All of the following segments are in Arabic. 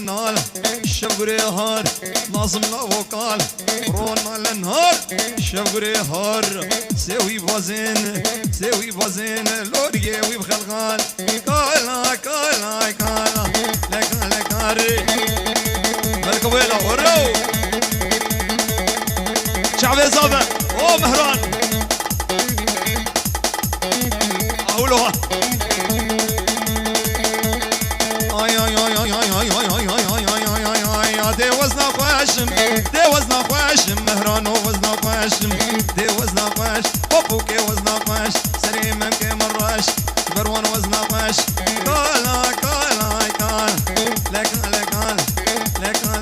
للنار الشبري هار لازم لافوكال رونا للنار الشبري هار سوي بازين لوريه وبخلقان كالا كالا كالا لك هاري بالقبيله ورو شعبي زابر او مهران اقولوها دي وزنا خواشم مهران وزنا خواشم دي وزنا خوش بابوكي وزنا خوش سليم امكي مراش بروان وزنا خوش كالا كالا كالا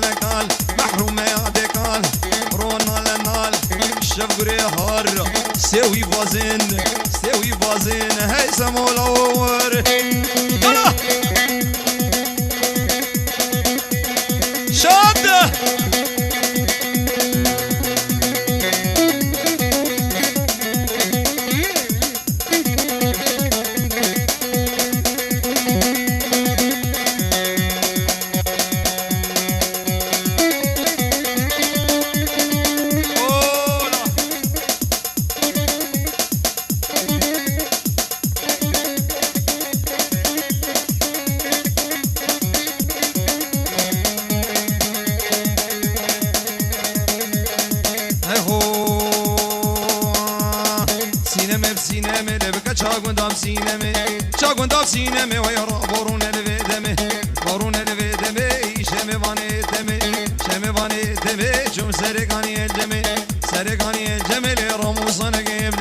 لكال محرومة يا ديكال رونا لنال الشفقري هار سوي بازين هيثم ولور شاد سينمي لبكا شاقون دام سينمي ويرى بورون الفيدمي شمي باني دمي جم سرقاني الجمي لرموصان قيب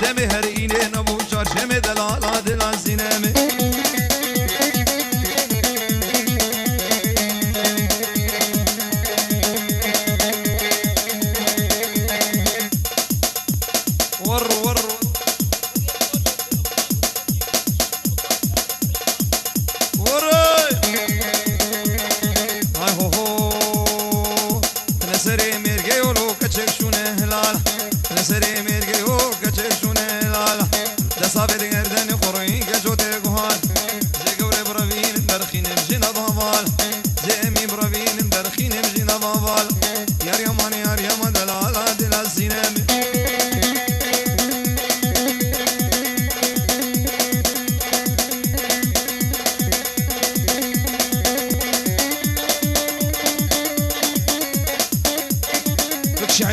دمي هرئيني نبو شار شمي دلالا دلال سينمي مكشي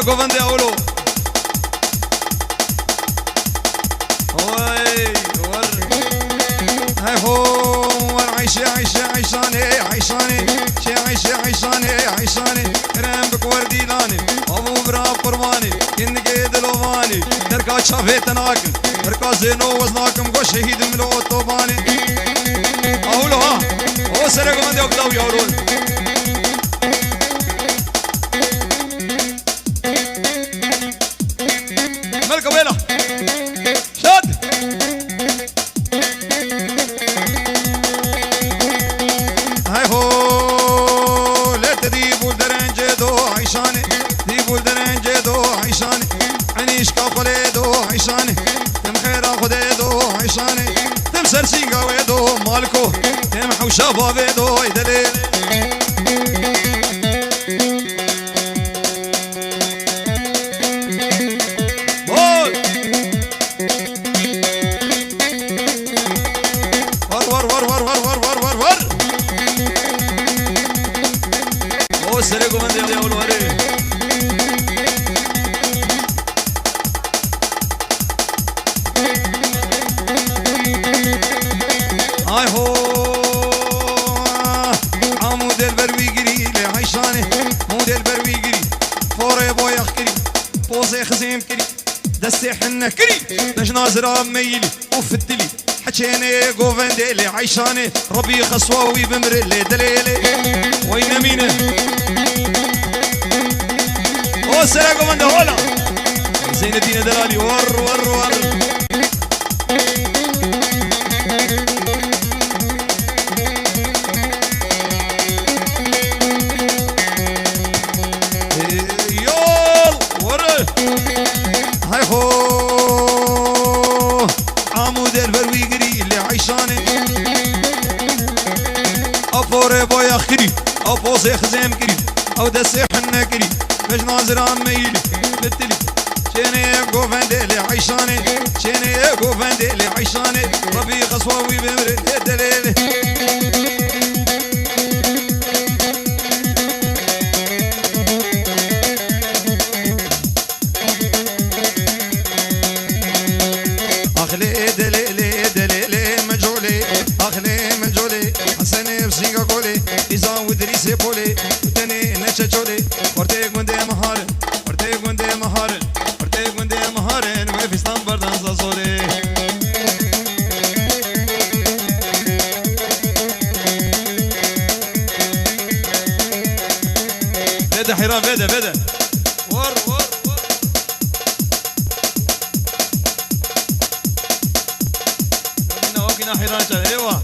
گوونده اولو وای ور هاي هو ور عيشاني رام بكوردي لاني ابو برا قرباني كندقي دلواني دركا شافيت ناكم دركا زينو وزناكم قو شهيد من الاوتوباني اولو ها هو سرق من ديوك داوي اولو سرسينغا ويدو مالكو تمحو شباب ويدو يدلي بول هاي هو عمود البروي قري لعيشانه مود البروي قري فوري بويا خكري بوزي خزيم كري دستي حنا كري دجنا زراب ميلي وفتلي حكيني قوفنديلي عيشاني ربي خصواوي بمرلي دليلي وين مينه او سرا قوفنده هولا زين الدين دلالي ور ور ور يول ور هاي هو عمود البروي قري اللي عيشاني افوري بويا خري او بوزي خزيم كري او دسي حنا كري مش ناظر ميلي بالتلي شيني قوفنديلي عيشاني شيني قوفنديلي عيشاني ربي خصواوي بمرد الدليل اخلي دليلي دليلي مجولي اخلي مجولي حسني بسيقا قولي اذا ودريسي بولي وتاني نتشجولي ورتيك من دي مهارن ورتيك من دي مهارن ورتيك من دي مهارن وفي ستنبر دانسا صولي بدا حيران بدا ور ور ور قلنا وكنا حيران ايوه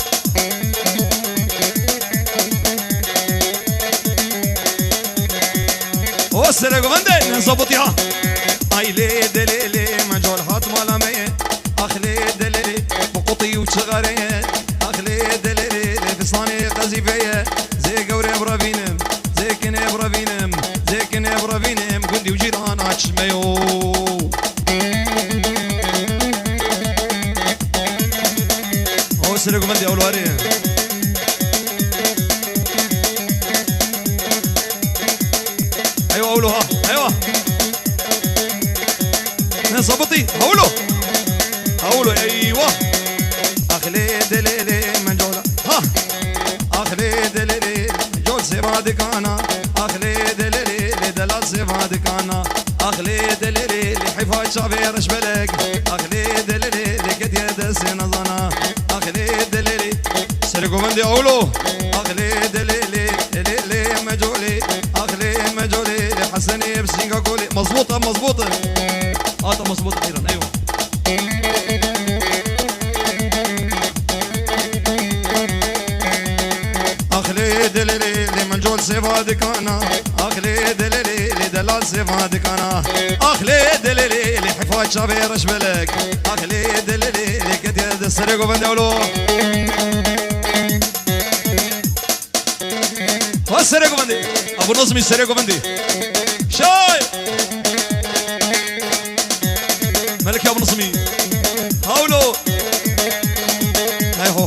وسرق مندي نظبطيها اي لي دليلي مجول هات مالا مي اخلي دليلي بقطي وشغري اخلي دليلي فصاني قزيفيه زي قوري برافينم زي كني برافينم زي كني برافينم قندي وجيران اتشميو وسرق مندي اول واري ايوه قولوا ها ايوه ظبطي قولوا ايوه اخلي دليلي من جوله ها اخلي دليلي جول سيبادك انا اخلي دليلي دلال سيبادك انا اخلي دليلي حفاظ شعبي رش بلك اخلي دليلي قد يد سنظنا اخلي دليلي سرقوا مندي قولوا اخلي دليلي ليلي مجولي اخلي مجولي حسني بسينغا قولي مظبوطه مظبوطه مظبوطه اخيرا ايوه اخلي دليلي منجول سيفادك انا اخلي دليلي دلال سيفادك انا اخلي دليلي حفاظ شعبي رش بلك اخلي دليلي قد يد السرقوا بندولو والسرقوا بندي ابو نظمي السرقوا بندي شاي ملك يا ابو نظمي هاولو هاي هو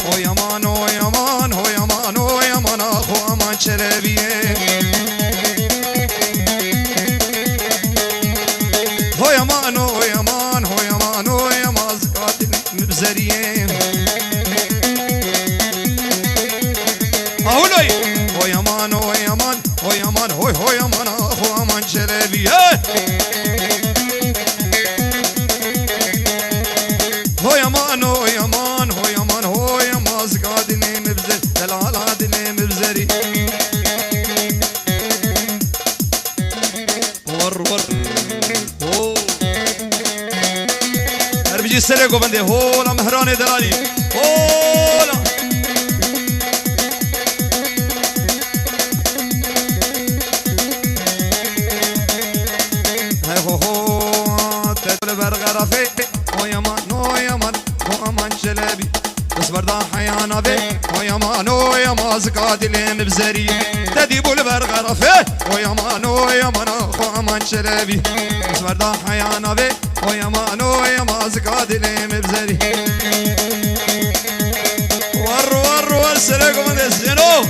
هو يا مان هو يا مان هو يا مان هو يا مان اخو امان شربيه هو يا مان هو يا مان هو يا مان هو يا مان زكات مبزريه هاولو هو يا مان هو يا مان هو يا مان هو يا مان اخو امان شربيه هو يا مان هو يا مان هو يا مان هو يا مان زكادني مبزر دلالادني مبزري ور هو اربجي سرقوا بندي هو لا مهراني دلالي هو لا هاي هو تدل برغرفي هو يا مان هو يا مان هو امان شلبي بس بردان حيانا بي هو يا مان زكاتي لي مبزري تديبو البرغرفي هو يا مان هو امان شلبي بس بردان حيانا بي هو يا مان زكاتي لي مبزري ور سرقوا من الزينو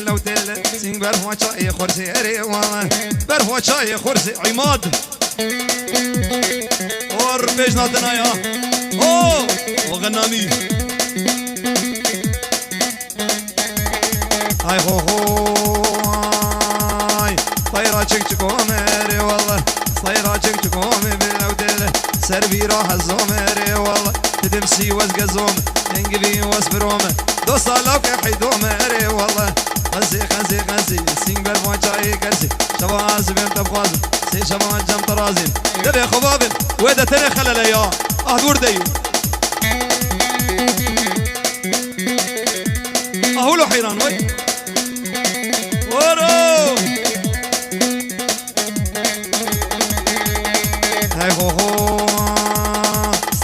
باللوتل سين برفوا شاي خرسي اري والله برفوا شاي خرسي عماد اور بيجنا دنايا اوه وغنامي هاي هو هاي طيرة تشكو ميري والله طيرة تشكو باللوتل سربي راح الزومري والله تدمسي وزقزوم انقلي واسبروم دوسا لوك حيدوم اري والله خنسي خنسي خنسي سين برفوا شاي كرسي شباز بنت بخاز سي شبان جم طرازين دبي خبابل ويدا تاني خلل يا اهدور ديو اهولو حيران وي ورو هاي هو هو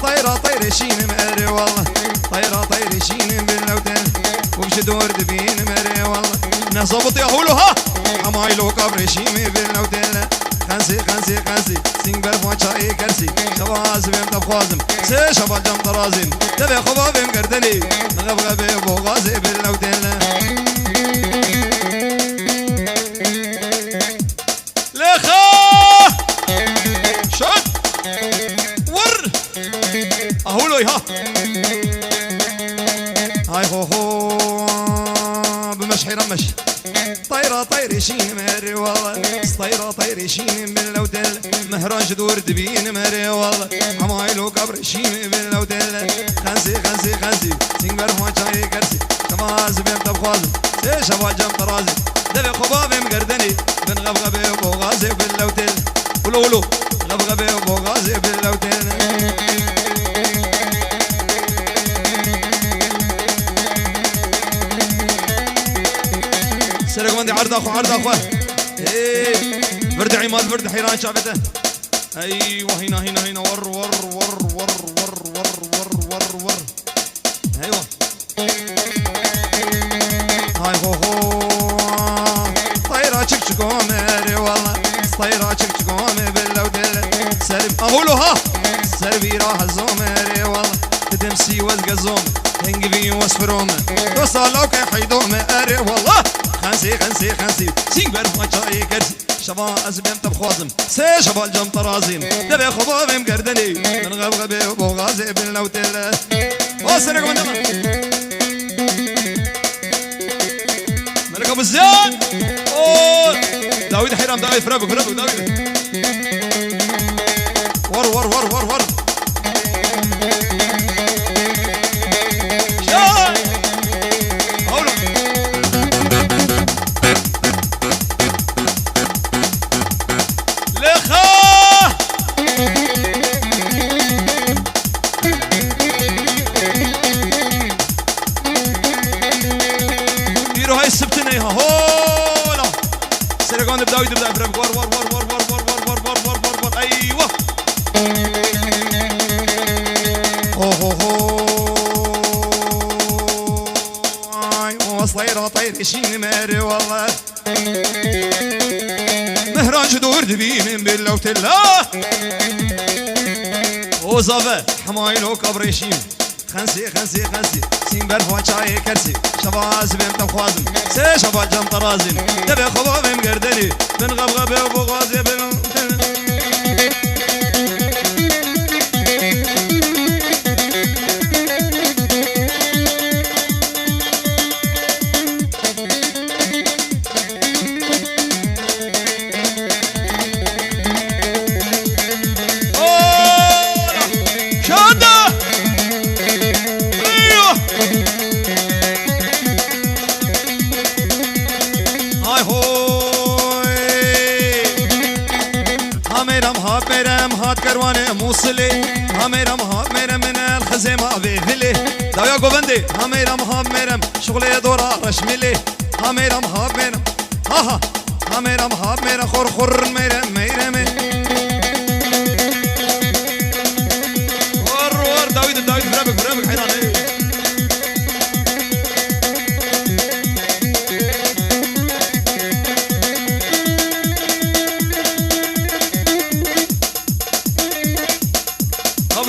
طيرة طيرة شين مقري والله طيرة طيرة شين باللوتين ومشي دور دبين مري والله نصبط يهولو ها حمايلو كبر شيمي باللوتين خنسي خنسي خنسي سين برفوا شاي كرسي شواز بيم تبخازم سي شبال جم طرازين تبي خبابي مقردني غبغبي بوغازي باللوتين لخا شد ور اهولو ها هاي هو هو بمشحي رمش طيرة طيري شين مهري والله طيرة طيري شين باللوتل مهران جدور دبين مهري والله حمايلو كبر شين باللوتل خنسي خنسي خنسي سين برفوا شاي كرسي شماز بيم تبخازم سي شبال جم طرازي دبي خبابي مقردني بن غبغبي وبوغازي باللوتل ولو ولو غبغبي وبوغازي باللوتل سرق مندي عرض اخو عرض اخو ايه برد عماد برد حيران شعبته ايوه هنا هنا هنا ور ور ور ور ور ور ور ور ور ايوه هاي هو هو طيرة تشكو ميري والله طيرة تشكو مي باللودل سرب اقولوا ها سربي راح الزومري والله تدمسي وزقزوم تنقبي واسفروم وصالوك حيدوم اري والله خنسي خنسي خنسي سين برفوا شاي كرسي شبا ازبيم تبخوازم سي شبال جم طرازين دبي خبابي مقردني من غبغبي وبوغازي باللوتل وسرق من دمان ملك ابو الزيان داوود حيرام داوود فرابك فرابك داوود ور ور ور ور ور داوود بدأ برمك ور ور ور ور ور ور ور ور ور ور ور ور ايوه اوه ايوه صيرة طير شين ماري والله مهران جدور دبين باللوتل وصفة حمايلو كبريشين خنسي خنسي خنسي سين برفوا شاي كرسي شباز بنت بخوازم سي شبال جم طرازين دبي خبابي مقردني من غبغبي وبغازي بن موصلي هميرم هميرم من الخزيمة بذلي داويا قوبندي هميرم هميرم شغلي دورا رشملي هميرم هميرم ها هميرم هميرم خور خور ميرم ميرم ور ور داويد داويد فرابك فرابك حيران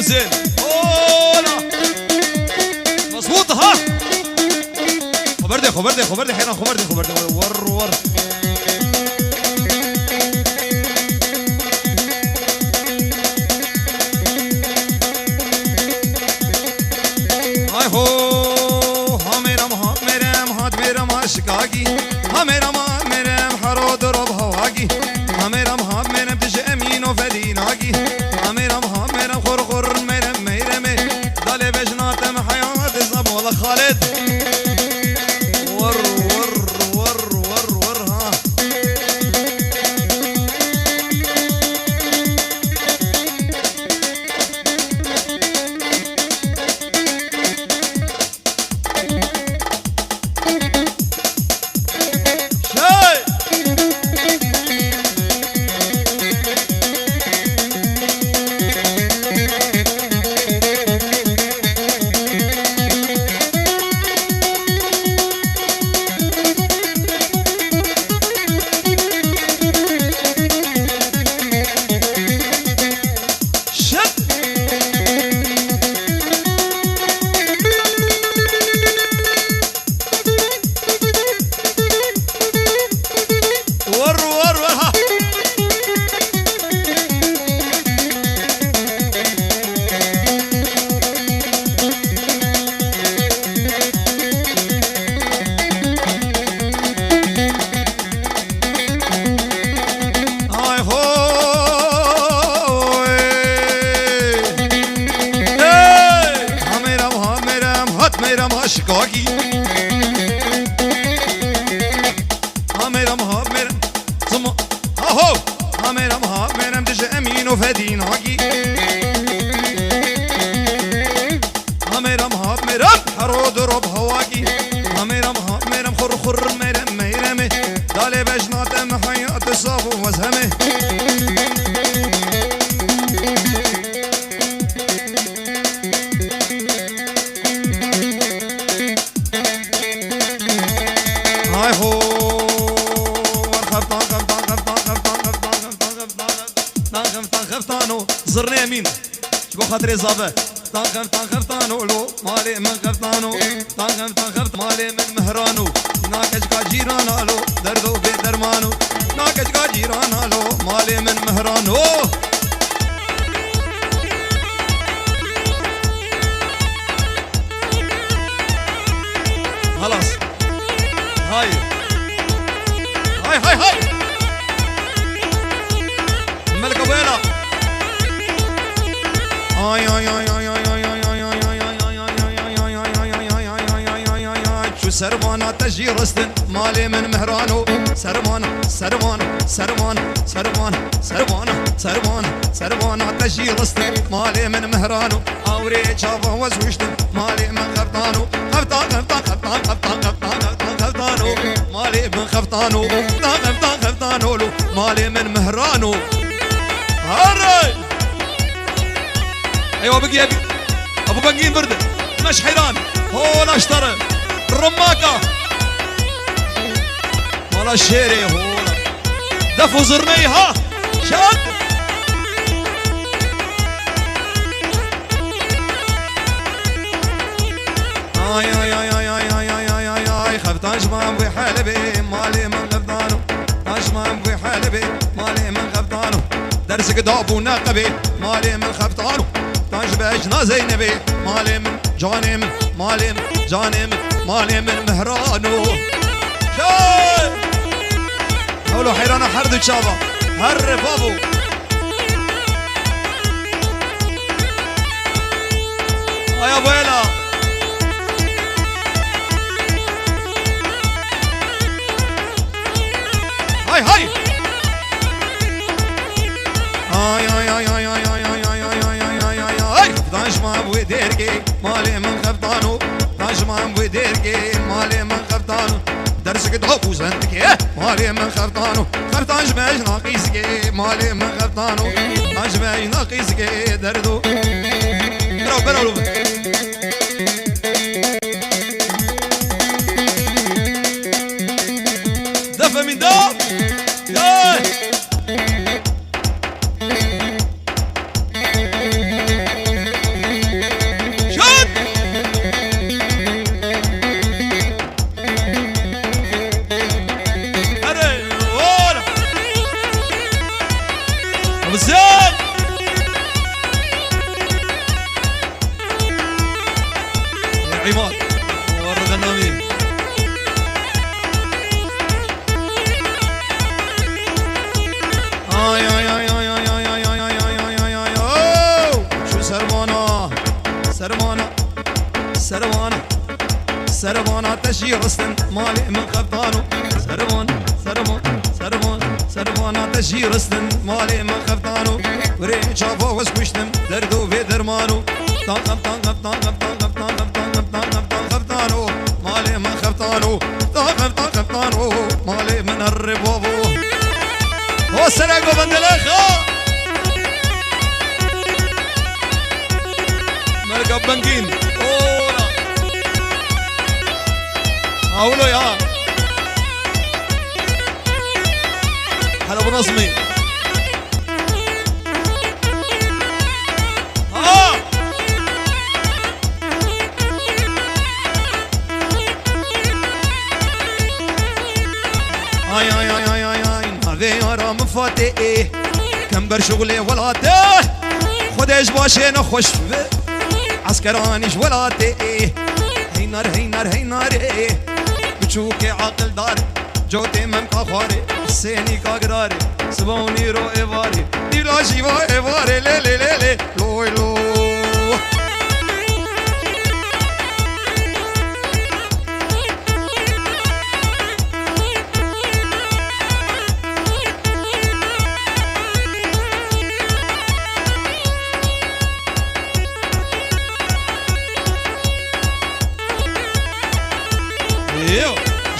زين اولا مظبوط ها خبردي خبردي حيران خبردي ور هو ها میرم عاشقاگی ها میرم حرو درب هواگی ها میرم تج امین و فدیناگی ها میرم خور میرم دل بجناتم حیات زب والله خالد ور ها عاشقاگی ها میرم زما هاهو ها میرم تج امین و فدیناگی ها میرم حرو درب هواگی ها میرم خور میرم دال بجناتم حیات صاف و وزهمه زرني يمين شبو خاطري زابه طنخفتانو لو مالي من خفتانو طنخفت مالي من مهرانو ناكجكا جيرانالو دردو في درمانو ناكجكا جيرانالو مالي من مهرانو خلاص هاي ملك ابويلا شو سرمانة تجي رستن مالي من مهرانو سرمانة تجي رستن مالي من مهرانو اوري شافه وزوجتن مالي من خفتانو خفتانو مالي من خفتانو مالي من مهرانو هاري ايوه بقي ابو بنقين برده مش حيران هون اشترى الرماكه ولا الشيري هون دفو زرني ها شاد اي خفتان شمام في حلبي مالي من خفتانو شمام في حلبي مالي من خفتانو درسك داب ونقبي مالي من خفتانو تنشبهنا زينبي مالي من جاني من مالي من مهرانو شاي قولوا حيرانا حردو شابا هر بابو يا بويلا هاي ديركي مالي من خفتانو نجمع بديركي مالي من خفتانو درسك دعو زنتكي مالي من خفتانو خفتان جماج ناقيسكي مالي من خفتانو جماج ناقيسكي دردو برو دفع من دار سروانة سروانة تشي رستم مالي من خفتانو سروانة تشي رستم مالي من خفتانو ورين شافو وسكوشتم دردو في درمانو خفتانو مالي من خفتانو مالي من الربوبو هو سرقو بندلخو مرقب بنكين أولو يا هلا ابو نظمي آي آي آي آي آي آي هذي رام فاتي كمبر شغلي ولاتي خديش باشي نخش عسكرانيش ولاتي هينار هينار هينار بتشوكي عقل داري جوتي من كخاري سيني كاغراري سبوني رو ايفاري ديلا شيفا ايفاري لي لي لي لي لوي لو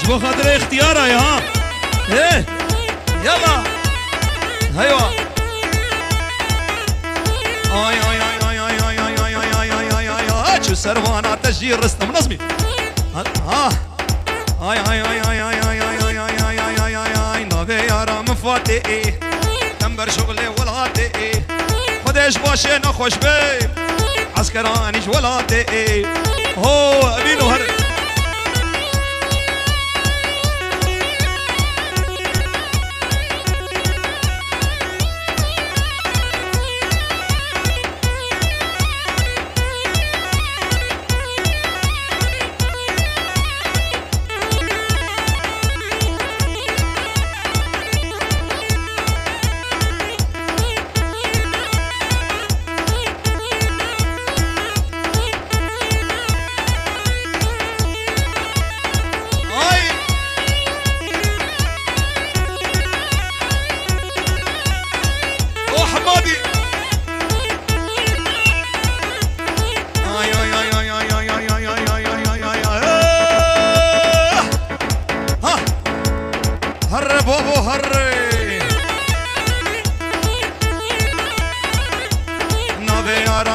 شبو خاطر اختيارها يا ها ايه يلا ايوه اي اي اي اي اي اي اي اي اي اي اي شو سروانة تشجير رستم نظمي ها اي اي اي اي اي اي اي اي اي اي اي اي نافي يا رام فاتي كمبر شغلي ولاتي خديش باشي نخوش بي عسكرانيش ولاتي هو ابينو هر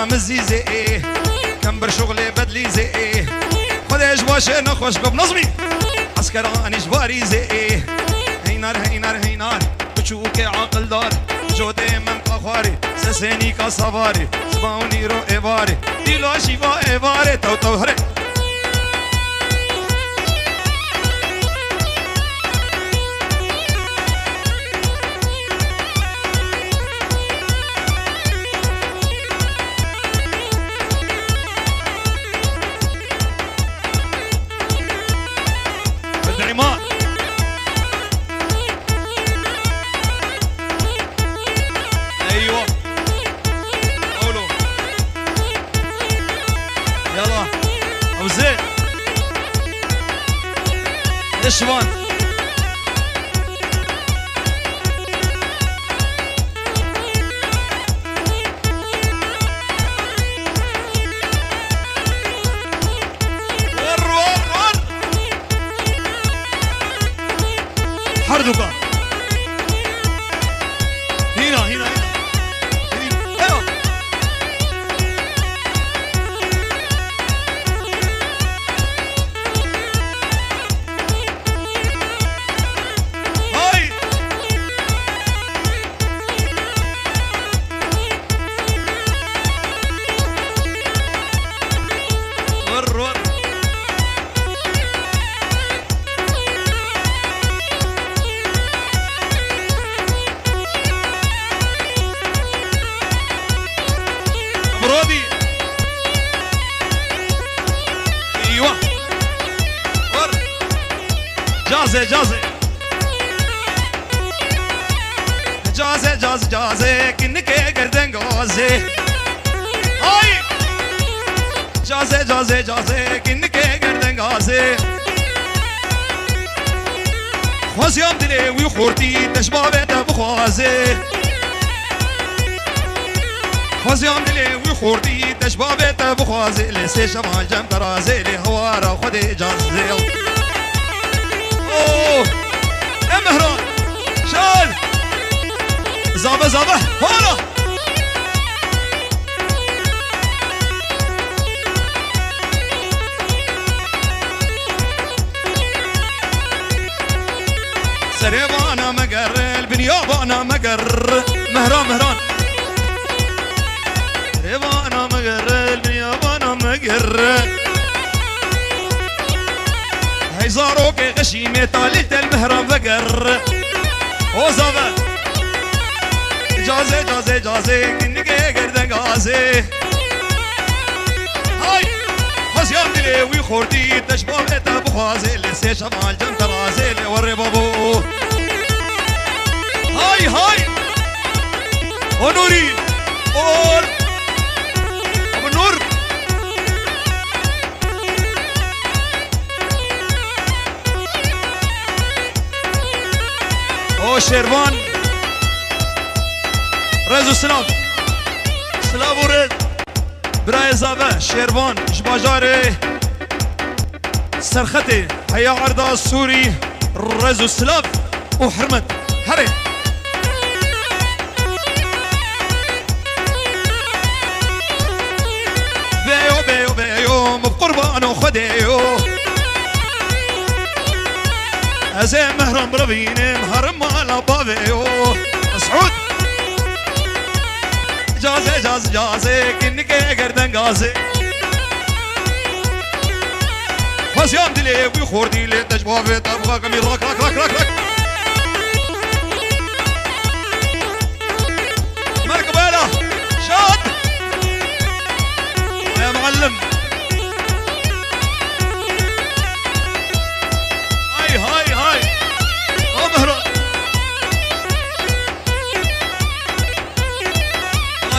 مزيزي كمبر شغلي بدليزي خديش باشي نخوش بنظمي عسكراني جباريزي هينار هينار هينار بتشوكي عقل دار جودي من قخاري سسيني كصفاري سباوني رو ايباري ديلا شيفا ايباري تو تو هري ايوه قولوا يلا ابو زيد اشوان حردوكا هنا هنا ايوه هاي ور برودي ايوه ور جازي جازي جازي جازي جازي كنك قردن غازي هاي جازي جازي جازي كنك قردن غازي خوزيام دلي ويخورتي تشبابته بخوازي خوزيام دلي ويخورتي تشبابته بخوازي لسي شمال جم ترازي لي هوارا خدي جازي اوه يا مهران شال زابه زابه هولا سريبانا مقر البنيابانا مقر مهران مهران سريبانا مقر البنيابانا مقر هيزاروك غشيمة طالت المهران فقر وزابا جازي جازي جازي كنك قردن غازي هاي خزيان دلي ويخوردي تشبابته بخوازي لسي شمال جن ترازي لي وري بابو هاي هاي ونوري اور ابو نور او شيروان رزو سلام سلام ورد براي زابه شيروان شباجاري سرختي هيا عرضة السوري رزو سلاف وحرمت هري بيو بيو بيو بقربان وخديو ازي مهرم بربيني مهرم على بابيو مسعود جازي جازي جازي كنك قردن غازي خزيان دلي ويخوردي لي تجبابي تبغى قمي راك راك راك راك راك مركباله شاد يا معلم هاي هاي هاي مهران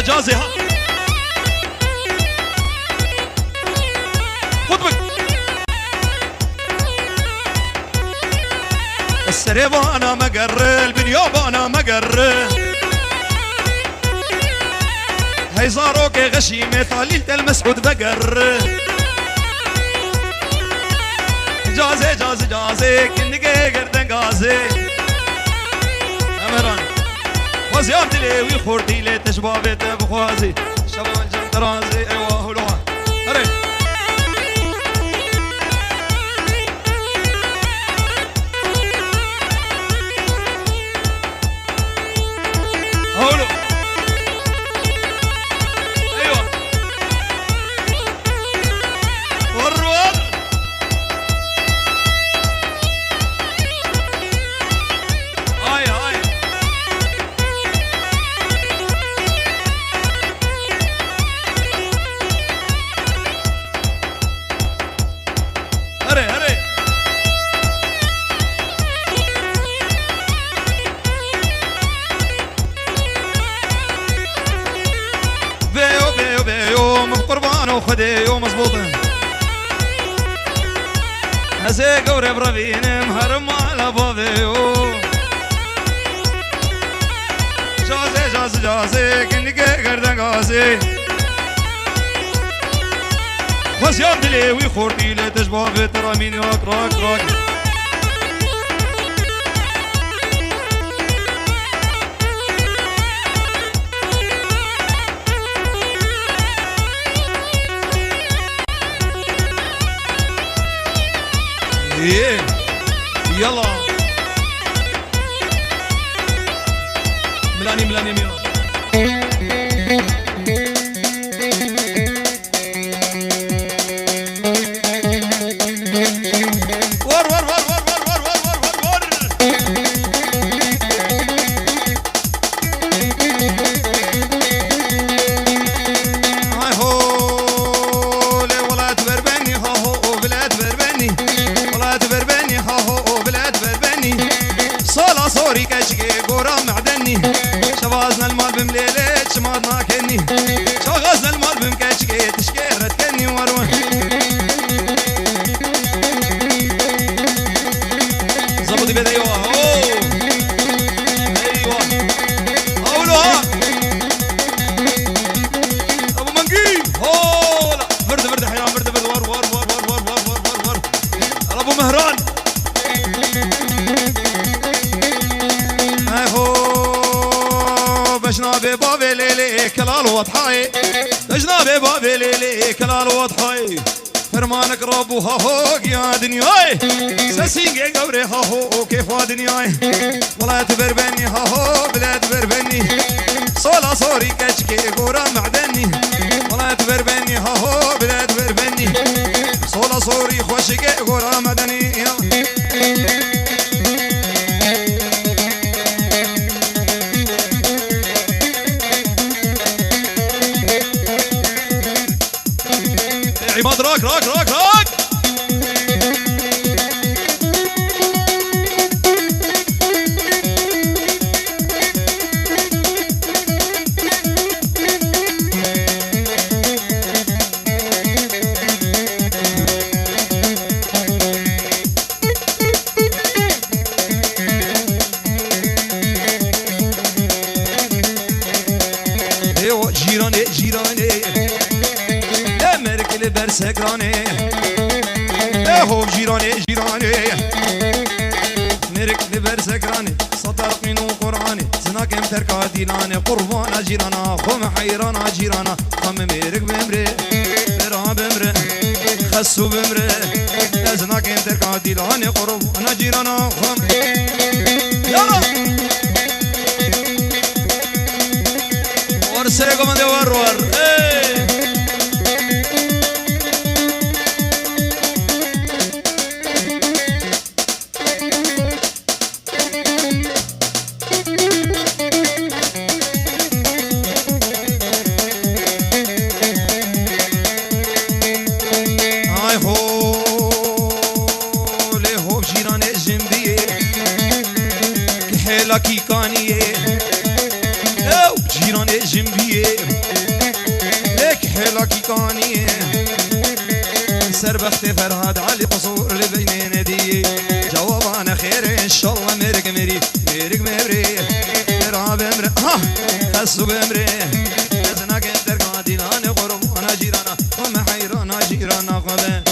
جازي ها خطبك السريبانا مقر البنيابانا مقر هيزاروك غشيمة طاليلة المسعود بقر جازي جازي جازي كنك قردن غازي امران وزيام دلي ويخوردي لي تشبابته بخوازي شمال جم ترازي ايوه هلوها هري هولو ايوه والروار هاي هاي هري هري بيو بيو بيو مقربان وخديو مظبوطه هزي قوري بربين مهرم على بابيو جازي جازي جازي كنك قردن غازي خزيان دلي ويخوردي لي تجبابي ترامين راك راك راك ايه يلا ملاني ملاني يلا ور ور ور ور ور ور ور ور ور هاي هو لي ولاد بربني ها هو بلاد بربني ولاد بربني ها هو بلاد بربني صلا صوري كشكي قورا معدني شبازنا المال بمليلة شمادنا كني شغزنا المال بمكشكي تشكي ردكني وروح جنابي بابي ليلي كلال وضحاي جنابي بابي ليلي كلال وضحاي فرمانك ربو هاهو يا دنياي سسينجي قوري هاهو كيف دنياي ولا تبربني هاهو بلا تبربني صولا صوري كشكي قورا معدني ولا تبربني هاهو بلا تبربني صولا صوري خوشكي قورا معدني عماد راك راك راك راك جيراني جيراني برسكراني هو جيراني جيراني نرك لبرسكراني سطرقين وقراني زناكم تركا ديناني قربانا جيرانا خم حيرانا جيرانا خم ميرك بمري برا بمري خسو بمري زناكم تركا ديناني قربانا جيرانا خم يلا ورسيكم من دور ور لكي كانيه او جيراني جنبيه لك حلكي كانيه سربخت فرهاد علي قصور اللي بيننا دي جواب انا خير ان شاء الله مرق مري مرق مري مراب امري ها خسو بمري ازناك انتر قادي انا قرب انا جيرانا وما حيرانا جيرانا قبا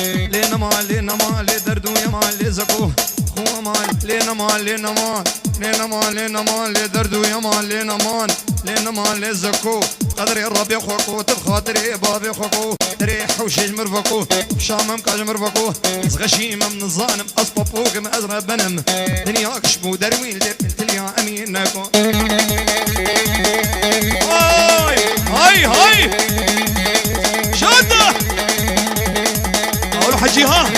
لنا ما دردو يا مال زكو هو مال لنا ما لنا مال لدردو يا مال لنا مال لزكو قدري الربي خوكو تبخاطري بابي خوكو تريح وشيج مرفقو شامم كاج مرفقو زغشيمة من الظالم أصببوك ما أزرى بنم دنياك شبو دروين قلت يا أمين ناكو هاي شادة أقول حجي ها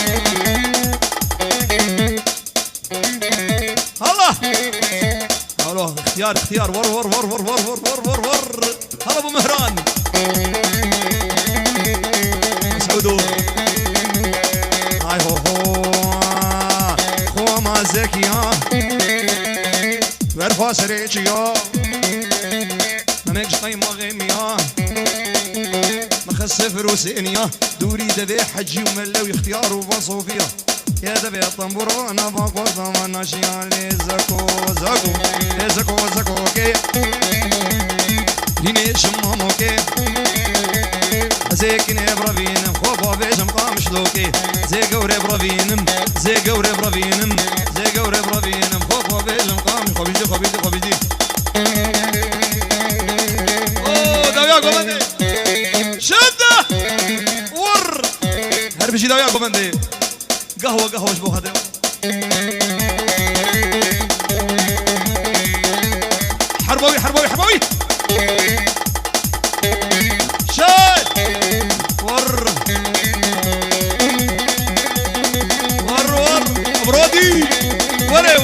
الله اختيار ور هلا ابو مهران مسعودو هاي هو ما زكيا ورفا سريجيا ممكش قيمة غيميا مخسف روسينيا دوري دبي حجي وملوي اختيار وبصوفيا يا دبي الطنبور انا باقو زمان ناشيالي زكو كي ديني شمامو كي زيكني برافينم خوبا بيجم قامش لوكي زي قوري برافينم خوبا بيجم قامش خبيجي اوه داويا قومندي شدة ور هربشي داويا قومندي قهوة شبو هذا حربوي شاي ور برودي وري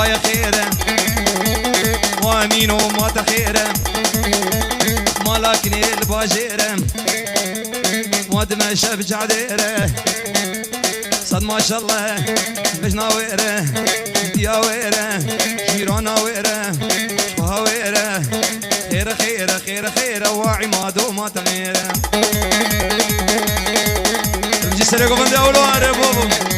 بايا خيره وامين وما تخيره مالكني الباجيره وادم شاف جعديره صد ما شاء الله بجنا ويره يا ويره جيرانا ويره وهويره خيره وعماد وما تغيره نجي سرقوا بندي اولو عربوبو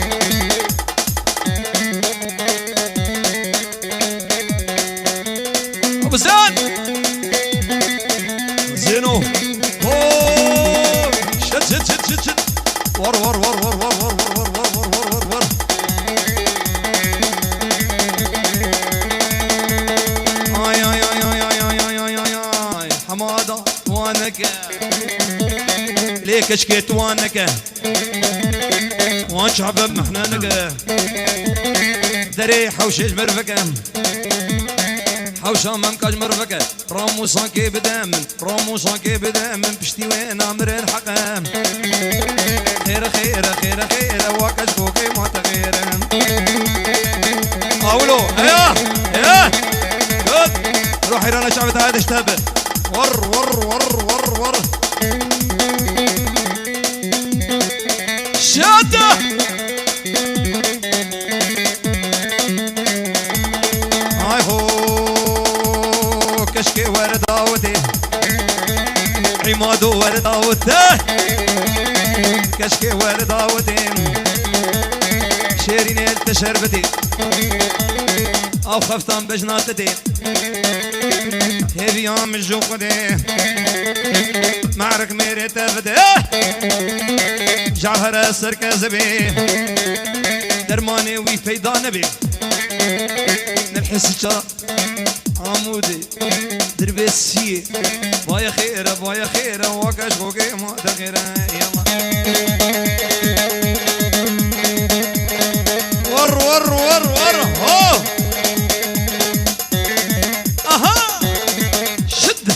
ليك اشكيت وانك وان شعب محنانك دري حوشيش مرفك حوشا ممكاج مرفك رامو صاكي بدامن رامو صاكي بدامن بشتي وين امر الحق خير خير خير خير واكش فوقي ما تغير قولوا ايه ايه جد روحي رانا شعب هذا اشتبه ور ور ور ور ور شاده هاي هو كشكي ورد عودي عمادو ورد عودي كشكي ورد عودي شيرين التشربتي او خفتان بجناتتي هذي يوم الجوقدي معرك ميري تفدي جعفر السركز بي درماني وي فيضان بي نبحس شا عمودي دربي السي بايا خير بايا خير واكش فوقي ما تغير يلا ور ور ور ور هو اها شد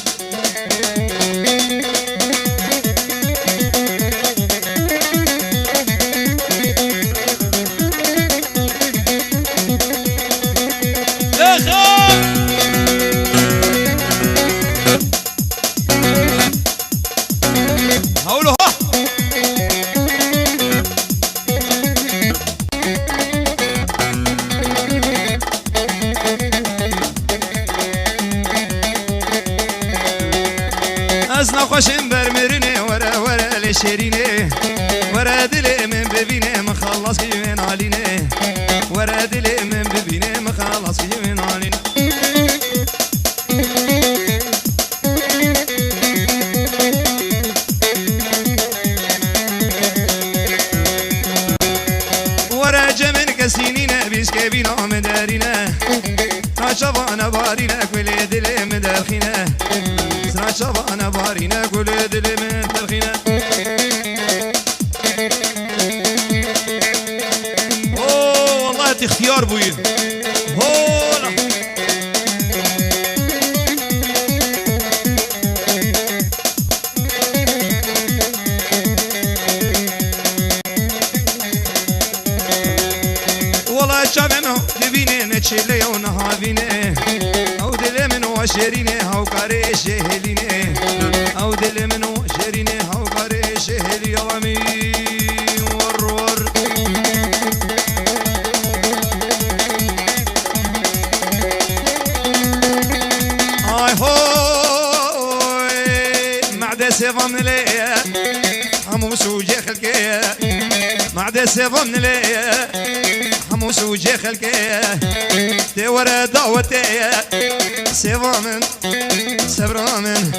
يا خال هقوله ها أزنا خوشم برمرني ورا ورا لشيريني ورا دلي من ببيني مخلص كيوين عليني ورا دلي من ببيني مخلص كيوين عليني ورا جمن كسينينا بيسكي بينا مدارينا شبانا بارينا كل دلي مدارخينا شبانا بارينا كل دلي مدارخينا اوه والله اختيار بوي هولا والله شبابنا دبيني نتشيلي ونهابيني او دلي من وشيريني هاو كاري شهليني او دلي من وشيريني هاو كاري شهلي يلامي ور ور هاي هوي معدة سيفا من ليا حموس وجي خلقيا معدة سيفا من ليا حموس وجي خلقيا تي ورا دعوتي سيفا من سبرا من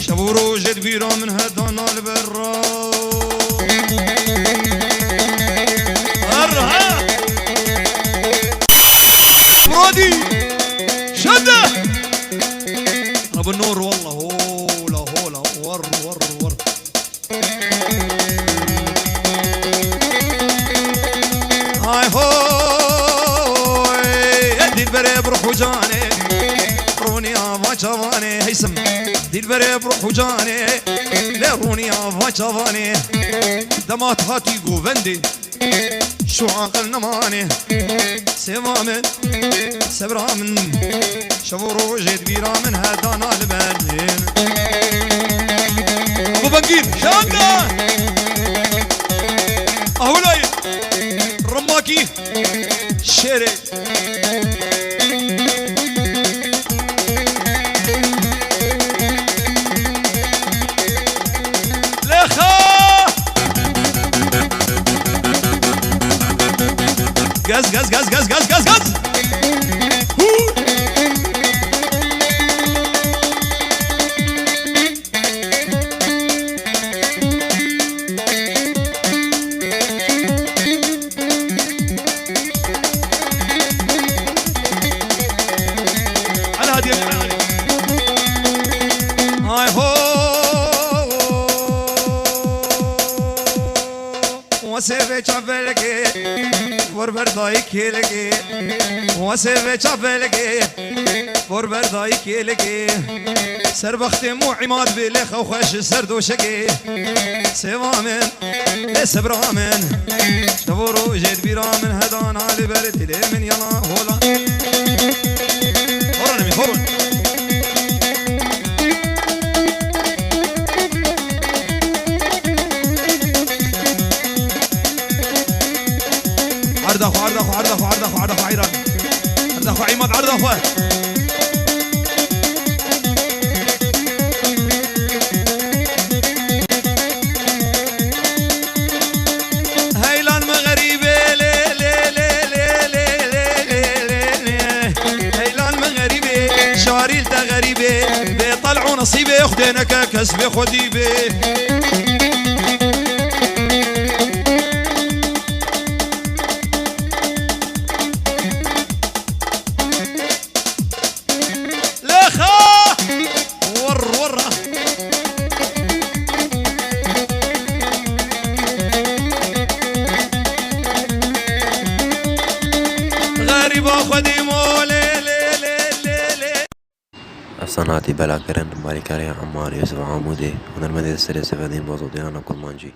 شبورو جد بيرا من هدانا البرا ارها مرادي شده رب النور والله هولا هولا ور ور ور هاي هوي ادي البري بروح وجاني روني افا شافاني هيسم دي البري بروح وجاني لا روني افا شافاني دمات هاتي قوفندي شو عقل نماني سيما من سبرا من شفورو جيت بيرا من هدانا البنين ابو بنقير شاده اهولاي رماكي شيري غاز غاز غاز غاز غاز غاز غاز على هادي هاي هو چابلگی ور بردای کیلگی واسه چابلگی ور بردای کیلگی سر وقت مو عماد بلخ وخش سر دوشگی سوامن سبرامن شبورو جد بيرامن هدان على برد من يلا هولا هورن هورن عرضه عرضه عرضه عرضه عرضه عيران عرضه عماد عرضه بيطلعوا نصيبي ياخدينك كسبي خديبي لخا ورا غريب خدي مولي افساناتی بلاکرین مالیکاری عمار یوسف عمودی هنرمند سری سفدین بازودیان کرمانجی